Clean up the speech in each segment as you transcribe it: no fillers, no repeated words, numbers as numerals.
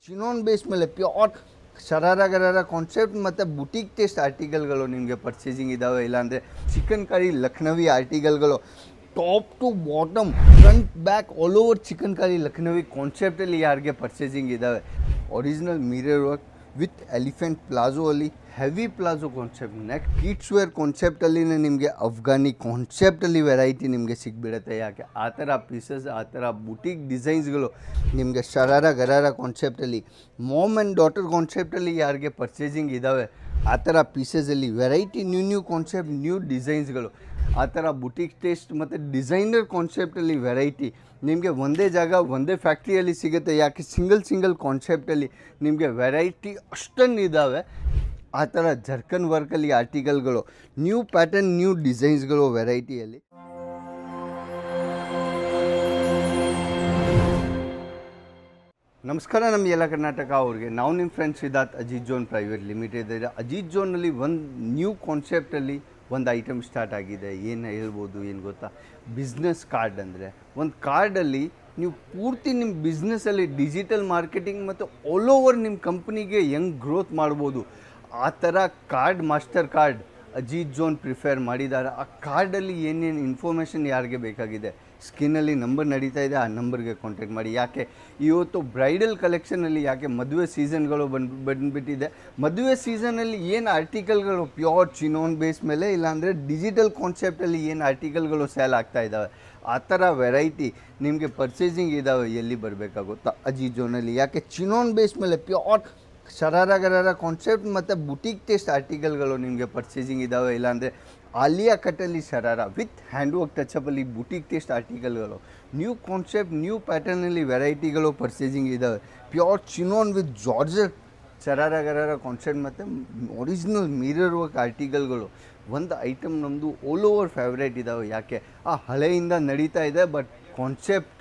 Chinon base ಮೇಲೆ pure sharara gharara concept ಮತ್ತು boutique taste ಆರ್ಟಿಕಲ್ಗಳು ನಿಮಗೆ ಪರ್ಚೇಸಿಂಗ್ ಇದ್ದಾವೆ. ಇಲ್ಲಾಂದರೆ ಚಿಕನ್ ಕರಿ ಲಕ್ನವಿ ಆರ್ಟಿಕಲ್ಗಳು top to bottom front back all over chikankari Lucknowi ಕಾನ್ಸೆಪ್ಟಲ್ಲಿ ಯಾರಿಗೆ ಪರ್ಚೇಸಿಂಗ್ ಇದ್ದಾವೆ. Original mirror work with elephant palazzo ಅಲ್ಲಿ heavy palazzo concept. Next kids wear ಕಾನ್ಸೆಪ್ಟಲ್ಲಿ ನಿಮಗೆ ಅಫ್ಘಾನಿ ಕಾನ್ಸೆಪ್ಟಲ್ಲಿ ವೆರೈಟಿ ನಿಮಗೆ ಸಿಗ್ಬಿಡುತ್ತೆ. ಯಾಕೆ ಆ ಥರ ಪೀಸಸ್, ಆ ಥರ ಬುಟೀಕ್ ಡಿಸೈನ್ಸ್ಗಳು ನಿಮಗೆ ಶರಾರ ಗರಾರ ಕಾನ್ಸೆಪ್ಟಲ್ಲಿ, ಮಾಮ್ ಆ್ಯಂಡ್ ಡಾಟರ್ ಕಾನ್ಸೆಪ್ಟಲ್ಲಿ ಯಾರಿಗೆ ಪರ್ಚೇಸಿಂಗ್ ಇದ್ದಾವೆ ಆ ಥರ ಪೀಸಸಲ್ಲಿ ವೆರೈಟಿ ನ್ಯೂ ಕಾನ್ಸೆಪ್ಟ್, ನ್ಯೂ ಡಿಸೈನ್ಸ್ಗಳು, ಆ ಥರ ಬುಟೀಕ್ ಟೇಸ್ಟ್ ಮತ್ತು ಡಿಸೈನರ್ ಕಾನ್ಸೆಪ್ಟಲ್ಲಿ ವೆರೈಟಿ ನಿಮಗೆ ಒಂದೇ ಜಾಗ ಒಂದೇ ಫ್ಯಾಕ್ಟ್ರಿಯಲ್ಲಿ ಸಿಗುತ್ತೆ. ಯಾಕೆ ಸಿಂಗಲ್ ಕಾನ್ಸೆಪ್ಟಲ್ಲಿ ನಿಮಗೆ ವೆರೈಟಿ ಅಷ್ಟೊಂದು ಇದ್ದಾವೆ. ಆ ಥರ ಜರ್ಕನ್ ವರ್ಕಲ್ಲಿ ಆರ್ಟಿಕಲ್ಗಳು, ನ್ಯೂ ಪ್ಯಾಟರ್ನ್, ನ್ಯೂ ಡಿಸೈನ್ಸ್ಗಳು ವೆರೈಟಿಯಲ್ಲಿ. ನಮಸ್ಕಾರ ನಮ್ಮ ಎಲ್ಲ ಕರ್ನಾಟಕ ಅವ್ರಿಗೆ. ನಾವು ನಿಮ್ಮ friends Siddharth, Ajith zone private limited ಇದೆ. ಅಜಿತ್ ಝೋನಲ್ಲಿ ಒಂದು ನ್ಯೂ ಕಾನ್ಸೆಪ್ಟಲ್ಲಿ ಒಂದು ಐಟಮ್ ಸ್ಟಾರ್ಟ್ ಆಗಿದೆ. ಏನು ಹೇಳ್ಬೋದು, ಏನು ಗೊತ್ತಾ, ಬಿಸ್ನೆಸ್ ಕಾರ್ಡ್. ಅಂದರೆ ಒಂದು ಕಾರ್ಡಲ್ಲಿ ನೀವು ಪೂರ್ತಿ ನಿಮ್ಮ ಬಿಸ್ನೆಸ್ಸಲ್ಲಿ ಡಿಜಿಟಲ್ ಮಾರ್ಕೆಟಿಂಗ್ ಮತ್ತು ಆಲ್ ಓವರ್ ನಿಮ್ಮ ಕಂಪ್ನಿಗೆ ಹೆಂಗೆ ಗ್ರೋತ್ ಮಾಡ್ಬೋದು ಆ ಥರ card, master card Ajith zone prefer ಮಾಡಿದ್ದಾರೆ. ಆ ಕಾರ್ಡಲ್ಲಿ ಏನೇನು ಇನ್ಫಾರ್ಮೇಷನ್ ಯಾರಿಗೆ ಬೇಕಾಗಿದೆ, ಸ್ಕ್ರೀನಲ್ಲಿ ನಂಬರ್ ನಡೀತಾ ಇದೆ, ಆ ನಂಬರ್ಗೆ ಕಾಂಟ್ಯಾಕ್ಟ್ ಮಾಡಿ. ಯಾಕೆ ಇವತ್ತು ಬ್ರೈಡಲ್ ಕಲೆಕ್ಷನಲ್ಲಿ, ಯಾಕೆ ಮದುವೆ ಸೀಸನ್ಗಳು ಬಂದುಬಿಟ್ಟಿದೆ. ಮದುವೆ ಸೀಸನಲ್ಲಿ ಏನು ಆರ್ಟಿಕಲ್ಗಳು ಪ್ಯೂರ್ ಚಿನೋನ್ ಬೇಸ್ ಮೇಲೆ, ಇಲ್ಲಾಂದರೆ ಡಿಜಿಟಲ್ ಕಾನ್ಸೆಪ್ಟಲ್ಲಿ ಏನು ಆರ್ಟಿಕಲ್ಗಳು ಸೇಲ್ ಆಗ್ತಾ ಇದ್ದಾವೆ ಆ ಥರ ವೆರೈಟಿ ನಿಮಗೆ ಪರ್ಚೇಸಿಂಗ್ ಇದ್ದಾವೆ. ಎಲ್ಲಿ ಬರಬೇಕಾಗುತ್ತಾ, ಅಜಿತ್ ಝೋನಲ್ಲಿ. ಯಾಕೆ ಚಿನೋನ್ ಬೇಸ್ ಮೇಲೆ ಪ್ಯೂರ್ ಶರಾರ ಗರಾರ ಕಾನ್ಸೆಪ್ಟ್ ಮತ್ತು ಬುಟೀಕ್ ಟೇಸ್ಟ್ ಆರ್ಟಿಕಲ್ಗಳು ನಿಮಗೆ ಪರ್ಚೇಸಿಂಗ್ ಇದ್ದಾವೆ. ಇಲ್ಲಾಂದರೆ ಆಲಿಯಾ ಕಟ್ಟಲ್ಲಿ ಶರಾರ ವಿತ್ ಹ್ಯಾಂಡ್ ವರ್ಕ್ ಟಚಪ್ಪಲ್ಲಿ ಬುಟೀಕ್ ಟೇಸ್ಟ್ ಆರ್ಟಿಕಲ್ಗಳು, ನ್ಯೂ ಕಾನ್ಸೆಪ್ಟ್, ನ್ಯೂ ಪ್ಯಾಟರ್ನಲ್ಲಿ ವೆರೈಟಿಗಳು ಪರ್ಚೇಸಿಂಗ್ ಇದ್ದಾವೆ. Pure chinon with georgette sharara gharara concept ಮತ್ತು ಒರಿಜಿನಲ್ ಮಿರರ್ ವರ್ಕ್ ಆರ್ಟಿಕಲ್ಗಳು. ಒಂದು ಐಟಮ್ ನಮ್ಮದು ಆಲ್ ಓವರ್ ಫೇವ್ರೇಟ್ ಇದ್ದಾವೆ. ಯಾಕೆ ಆ ಹಳೆಯಿಂದ ನಡೀತಾ ಇದೆ, ಬಟ್ ಕಾನ್ಸೆಪ್ಟ್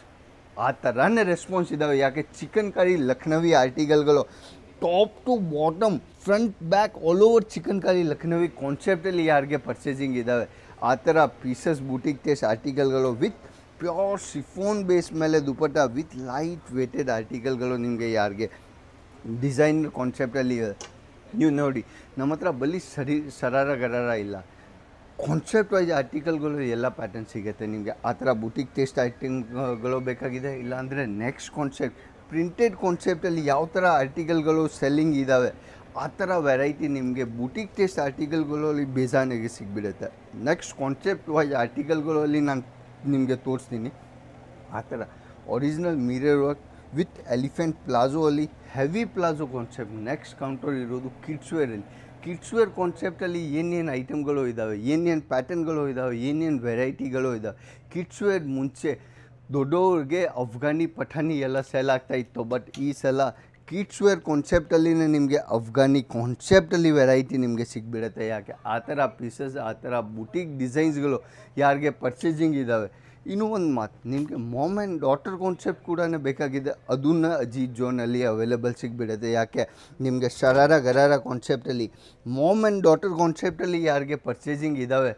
ಆ ಥರನೇ ರೆಸ್ಪಾನ್ಸ್ ಇದ್ದಾವೆ. ಯಾಕೆ ಚಿಕನ್ ಕರಿ ಲಕ್ನವಿ ಆರ್ಟಿಕಲ್ಗಳು top to bottom front back all over chikankari Lucknowi ಕಾನ್ಸೆಪ್ಟಲ್ಲಿ ಯಾರಿಗೆ ಪರ್ಚೇಸಿಂಗ್ ಇದ್ದಾವೆ ಆ ಥರ ಪೀಸಸ್, ಬುಟೀಕ್ ಟೇಸ್ಟ್ ಆರ್ಟಿಕಲ್ಗಳು ವಿತ್ ಪ್ಯೂರ್ ಶಿಫೋನ್ ಬೇಸ್ ಮೇಲೆ ದುಪಟ್ಟ ವಿತ್ ಲೈಟ್ ವೇಟೆಡ್ ಆರ್ಟಿಕಲ್ಗಳು ನಿಮಗೆ ಯಾರಿಗೆ ಡಿಸೈನರ್ ಕಾನ್ಸೆಪ್ಟಲ್ಲಿ. ನೀವು ನೋಡಿ, ನಮ್ಮ ಹತ್ರ ಬರೀ ಶರಾರ ಗರಾರ ಇಲ್ಲ, ಕಾನ್ಸೆಪ್ಟ್ ವೈಸ್ ಆರ್ಟಿಕಲ್ಗಳು ಎಲ್ಲ ಪ್ಯಾಟರ್ನ್ ಸಿಗುತ್ತೆ ನಿಮಗೆ. ಆ ಥರ ಬುಟೀಕ್ ಟೇಸ್ಟ್ ಐಟಮ್ಗಳು ಬೇಕಾಗಿದೆ, ಇಲ್ಲಾಂದರೆ ನೆಕ್ಸ್ಟ್ ಕಾನ್ಸೆಪ್ಟ್ ಪ್ರಿಂಟೆಡ್ ಕಾನ್ಸೆಪ್ಟಲ್ಲಿ ಯಾವ ಥರ ಆರ್ಟಿಕಲ್ಗಳು ಸೆಲ್ಲಿಂಗ್ ಇದ್ದಾವೆ ಆ ಥರ ವೆರೈಟಿ ನಿಮಗೆ ಬುಟೀಕ್ ಟೇಸ್ಟ್ ಆರ್ಟಿಕಲ್ಗಳಲ್ಲಿ ಬೇಜಾನಾಗಿ ಸಿಗ್ಬಿಡುತ್ತೆ. ನೆಕ್ಸ್ಟ್ ಕಾನ್ಸೆಪ್ಟ್ ವೈಸ್ ಆರ್ಟಿಕಲ್ಗಳಲ್ಲಿ ನಾನು ನಿಮಗೆ ತೋರಿಸ್ತೀನಿ. ಆ ಥರ original mirror work with elephant palazzo ಅಲ್ಲಿ heavy palazzo concept. Next counter ಇರೋದು ಕಿಡ್ಸ್ ವೇರಲ್ಲಿ. ಕಿಡ್ಸ್ ವೇರ್ ಕಾನ್ಸೆಪ್ಟಲ್ಲಿ ಏನೇನು ಐಟಮ್ಗಳು ಇದ್ದಾವೆ, ಏನೇನು ಪ್ಯಾಟರ್ನ್ಗಳು ಇದ್ದಾವೆ, ಏನೇನು ವೆರೈಟಿಗಳು ಇದ್ದಾವೆ. ಕಿಡ್ಸ್ ವೇರ್ ಮುಂಚೆ ದೊಡ್ಡವ್ರಿಗೆ ಅಫ್ಘಾನಿ ಪಠಾಣಿ ಎಲ್ಲ ಸೇಲ್ ಆಗ್ತಾಯಿತ್ತು, ಬಟ್ ಈ ಸಲ ಕಿಡ್ಸ್ ವೇರ್ ಕಾನ್ಸೆಪ್ಟಲ್ಲಿನೇ ನಿಮಗೆ ಅಫ್ಘಾನಿ ಕಾನ್ಸೆಪ್ಟಲ್ಲಿ ವೆರೈಟಿ ನಿಮಗೆ ಸಿಗ್ಬಿಡುತ್ತೆ. ಯಾಕೆ ಆ ಥರ ಪೀಸಸ್, ಆ ಥರ ಬುಟೀಕ್ ಡಿಸೈನ್ಸ್ಗಳು ಯಾರಿಗೆ ಪರ್ಚೇಸಿಂಗ್ ಇದ್ದಾವೆ. ಇನ್ನೂ ಒಂದು ಮಾತು, ನಿಮಗೆ ಮಾಮ್ ಆ್ಯಂಡ್ ಡಾಟರ್ ಕಾನ್ಸೆಪ್ಟ್ ಕೂಡ ಬೇಕಾಗಿದೆ, ಅದನ್ನು ಅಜಿತ್ ಝೋನಲ್ಲಿ ಅವೈಲೇಬಲ್ ಸಿಗ್ಬಿಡುತ್ತೆ. ಯಾಕೆ ನಿಮಗೆ ಶರಾರ ಗರಾರ ಕಾನ್ಸೆಪ್ಟಲ್ಲಿ, ಮಾಮ್ ಆ್ಯಂಡ್ ಡಾಟರ್ ಕಾನ್ಸೆಪ್ಟಲ್ಲಿ ಯಾರಿಗೆ ಪರ್ಚೇಸಿಂಗ್ ಇದ್ದಾವೆ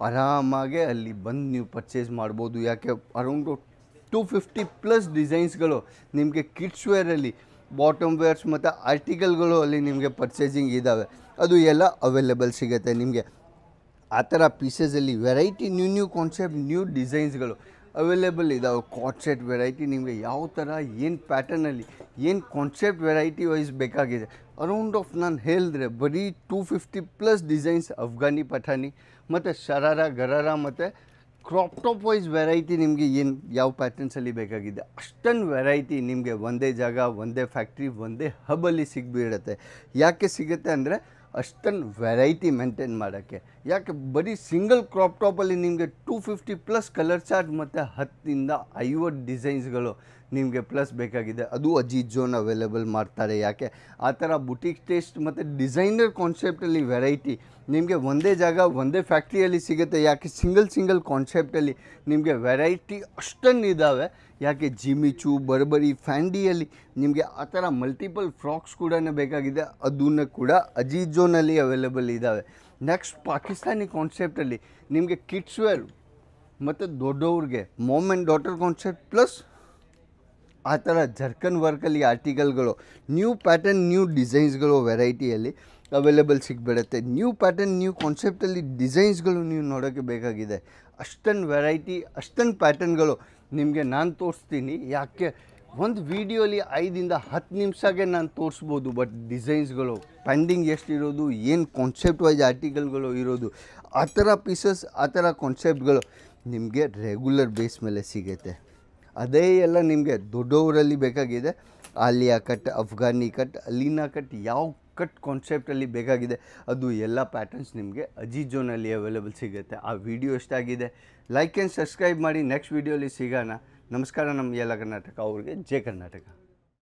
ಆರಾಮಾಗೆ ಅಲ್ಲಿ ಬಂದು ನೀವು ಪರ್ಚೇಸ್ ಮಾಡ್ಬೋದು. ಯಾಕೆ ಅರೌಂಡು 250+ ಡಿಸೈನ್ಸ್ಗಳು ನಿಮಗೆ ಕಿಡ್ಸ್ ವೇರಲ್ಲಿ, ಬಾಟಮ್ ವೇರ್ಸ್ ಮತ್ತು ಆರ್ಟಿಕಲ್ಗಳು ಅಲ್ಲಿ ನಿಮಗೆ ಪರ್ಚೇಸಿಂಗ್ ಇದ್ದಾವೆ. ಅದು ಎಲ್ಲ ಅವೈಲೇಬಲ್ ಸಿಗುತ್ತೆ ನಿಮಗೆ. ಆ ಥರ ಪೀಸಸಲ್ಲಿ ವೆರೈಟಿ ನ್ಯೂ ಕಾನ್ಸೆಪ್ಟ್, ನ್ಯೂ ಡಿಸೈನ್ಸ್ಗಳು ಅವೈಲೇಬಲ್ ಇದ್ದಾವೆ. ಕಾನ್ಸೆಪ್ಟ್ ವೆರೈಟಿ ನಿಮಗೆ ಯಾವ ಥರ, ಏನು ಪ್ಯಾಟರ್ನಲ್ಲಿ, ಏನು ಕಾನ್ಸೆಪ್ಟ್ ವೆರೈಟಿ ವೈಸ್ ಬೇಕಾಗಿದೆ. ಅರೌಂಡ್ ಆಫ್ ನಾನು ಹೇಳಿದ್ರೆ ಬರೀ 250+ ಡಿಸೈನ್ಸ್ ಅಫ್ಘಾನಿ ಪಠಾಣಿ ಮತ್ತು ಶರಾರ ಗರಾರ ಮತ್ತು ಕ್ರಾಪ್ ಟಾಪ್ ವೈಸ್ ವೆರೈಟಿ ನಿಮಗೆ ಏನು ಯಾವ ಪ್ಯಾಟರ್ನ್ಸಲ್ಲಿ ಬೇಕಾಗಿದೆ ಅಷ್ಟೊಂದು ವೆರೈಟಿ ನಿಮಗೆ ಒಂದೇ ಜಾಗ, ಒಂದೇ ಫ್ಯಾಕ್ಟ್ರಿ, ಒಂದೇ ಹಬ್ಬಲ್ಲಿ ಸಿಗ್ಬಿಡುತ್ತೆ. ಯಾಕೆ ಸಿಗುತ್ತೆ ಅಂದರೆ ಅಷ್ಟೊಂದು ವೆರೈಟಿ ಮೇಂಟೈನ್ ಮಾಡೋಕ್ಕೆ. ಯಾಕೆ ಬರೀ ಸಿಂಗಲ್ ಕ್ರಾಪ್ ಟಾಪಲ್ಲಿ ನಿಮಗೆ 250+ ಕಲರ್ ಚಾರ್ಟ್ ಮತ್ತು 10-50 ಡಿಸೈನ್ಸ್ಗಳು ನಿಮಗೆ ಪ್ಲಸ್ ಬೇಕಾಗಿದೆ. ಅದು ಅಜಿತ್ ಝೋನ್ ಅವೈಲೇಬಲ್ ಮಾಡ್ತಾರೆ. ಯಾಕೆ ಆ ಥರ ಬುಟೀಕ್ ಟೇಸ್ಟ್ ಮತ್ತು ಡಿಸೈನರ್ ಕಾನ್ಸೆಪ್ಟಲ್ಲಿ ವೆರೈಟಿ ನಿಮಗೆ ಒಂದೇ ಜಾಗ ಒಂದೇ ಫ್ಯಾಕ್ಟ್ರಿಯಲ್ಲಿ ಸಿಗುತ್ತೆ. ಯಾಕೆ ಸಿಂಗಲ್ ಕಾನ್ಸೆಪ್ಟಲ್ಲಿ ನಿಮಗೆ ವೆರೈಟಿ ಅಷ್ಟೊಂದು ಇದ್ದಾವೆ. ಯಾಕೆ ಜಿಮಿಚು, ಬರ್ಬರಿ, ಫ್ಯಾಂಡಿಯಲ್ಲಿ ನಿಮಗೆ ಆ ಥರ ಮಲ್ಟಿಪಲ್ ಫ್ರಾಕ್ಸ್ ಕೂಡ ಬೇಕಾಗಿದೆ, ಅದನ್ನು ಕೂಡ ಅಜಿತ್ ಝೋನಲ್ಲಿ ಅವೈಲೇಬಲ್ ಇದ್ದಾವೆ. ನೆಕ್ಸ್ಟ್ ಪಾಕಿಸ್ತಾನಿ ಕಾನ್ಸೆಪ್ಟಲ್ಲಿ ನಿಮಗೆ ಕಿಡ್ಸ್ ವೇರ್ ಮತ್ತು ದೊಡ್ಡವ್ರಿಗೆ mom and daughter concept plus ಆ ಥರ ಜರ್ಕನ್ ವರ್ಕಲ್ಲಿ ಆರ್ಟಿಕಲ್ಗಳು ನ್ಯೂ ಪ್ಯಾಟರ್ನ್ ನ್ಯೂ ಡಿಸೈನ್ಸ್ಗಳು ವೆರೈಟಿಯಲ್ಲಿ ಅವೈಲೇಬಲ್ ಸಿಗ್ಬಿಡುತ್ತೆ. ನ್ಯೂ ಪ್ಯಾಟರ್ನ್ ನ್ಯೂ ಕಾನ್ಸೆಪ್ಟಲ್ಲಿ ಡಿಸೈನ್ಸ್ಗಳು ನೀವು ನೋಡೋಕ್ಕೆ ಬೇಕಾಗಿದೆ. ಅಷ್ಟೊಂದು ವೆರೈಟಿ ಅಷ್ಟೊಂದು ಪ್ಯಾಟರ್ನ್ಗಳು ನಿಮಗೆ ನಾನು ತೋರಿಸ್ತೀನಿ. ಯಾಕೆ ಒಂದು ವೀಡಿಯೋಲಿ 5 to 10 ನಿಮಿಷಕ್ಕೆ ನಾನು ತೋರಿಸ್ಬೋದು, ಬಟ್ ಡಿಸೈನ್ಸ್ಗಳು ಪೆಂಡಿಂಗ್ ಎಷ್ಟಿರೋದು, ಏನು ಕಾನ್ಸೆಪ್ಟ್ ವೈಸ್ ಆರ್ಟಿಕಲ್ಗಳು ಇರೋದು, ಆ ಥರ ಪೀಸಸ್ ಆ ಥರ ಕಾನ್ಸೆಪ್ಟ್ಗಳು ನಿಮಗೆ ರೆಗ್ಯುಲರ್ ಬೇಸ್ ಮೇಲೆ ಸಿಗುತ್ತೆ. ಅದೇ ಎಲ್ಲ ನಿಮಗೆ ದೊಡ್ಡವರಲ್ಲಿ ಬೇಕಾಗಿದೆ. Alia cut, Afghani cut, Alina cut, ಯಾವ ಕಟ್ ಕಾನ್ಸೆಪ್ಟಲ್ಲಿ ಬೇಕಾಗಿದೆ ಅದು ಎಲ್ಲ ಪ್ಯಾಟರ್ನ್ಸ್ ನಿಮಗೆ ಅಜಿತ್ ಜೋನಲ್ಲಿ ಅವೈಲೇಬಲ್ ಸಿಗುತ್ತೆ. ಆ ವಿಡಿಯೋ ಎಷ್ಟಾಗಿದೆ ಲೈಕ್ ಆ್ಯಂಡ್ ಸಬ್ಸ್ಕ್ರೈಬ್ ಮಾಡಿ. ನೆಕ್ಸ್ಟ್ ವೀಡಿಯೋಲಿ ಸಿಗೋಣ. ನಮಸ್ಕಾರ. ನಮ್ಮ ಎಲ್ಲ ಕರ್ನಾಟಕ ಅವ್ರಿಗೆ ಜೈ ಕರ್ನಾಟಕ.